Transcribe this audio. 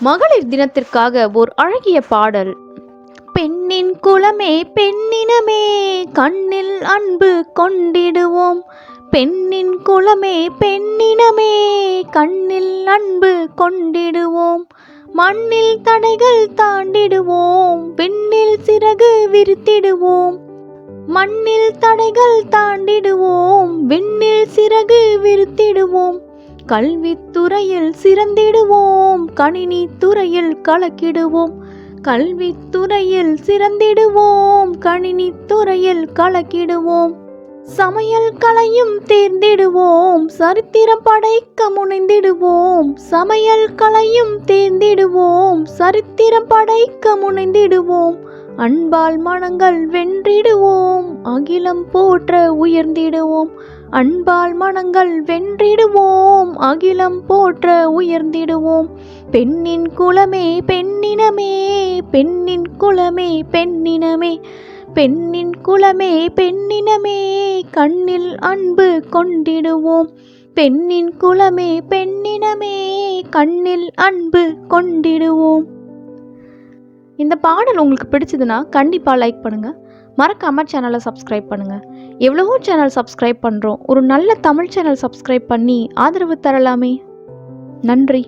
மகளிர் தினத்திற்காக ஓர் அழகிய பாடல். பெண்ணின் குலமே பெண்ணினமே கண்ணில் அன்பு கொண்டிடுவோம். பெண்ணின் குலமே பெண்ணினமே கண்ணில் அன்பு கொண்டிடுவோம். மண்ணில் தடைகள் தாண்டிடுவோம், விண்ணில் சிறகு விரித்திடுவோம். மண்ணில் தடைகள் தாண்டிடுவோம், விண்ணில் சிறகு விரித்திடுவோம். கல்வித்துறையில் சிறந்திடுவோம், கணினி துறையில் கலக்கிடுவோம். கல்வித்துறையில் சிறந்திடுவோம், கணினி துறையில் கலக்கிடுவோம். சமையல் கலையும் தேர்ந்திடுவோம், சரித்திரம் படைக்க முனைந்திடுவோம். சமையல் கலையும் தேர்ந்திடுவோம், சரித்திரம் படைக்க முனைந்திடுவோம். அன்பால் மனங்கள் வென்றிடுவோம், அகிலம் போற்ற உயர்ந்திடுவோம். அன்பால் மனங்கள் வென்றிடுவோம், அகிலம் போற்ற உயர்ந்திடுவோம். பெண்ணின் குலமே பெண்ணினமே, பெண்ணின் குலமே பெண்ணினமே. பெண்ணின் குலமே பெண்ணினமே கண்ணில் அன்பு கொண்டிடுவோம். பெண்ணின் குலமே பெண்ணினமே கண்ணில் அன்பு கொண்டிடுவோம். இந்த பாடல் உங்களுக்கு பிடிச்சதுன்னா கண்டிப்பாக லைக் பண்ணுங்கள். மறக்காம சேனலை சப்ஸ்கிரைப் பண்ணுங்கள். எவ்வளவோ சேனல் சப்ஸ்கிரைப் பண்ணுறோம், ஒரு நல்ல தமிழ் சேனல் சப்ஸ்கிரைப் பண்ணி ஆதரவு தரலாமே. நன்றி.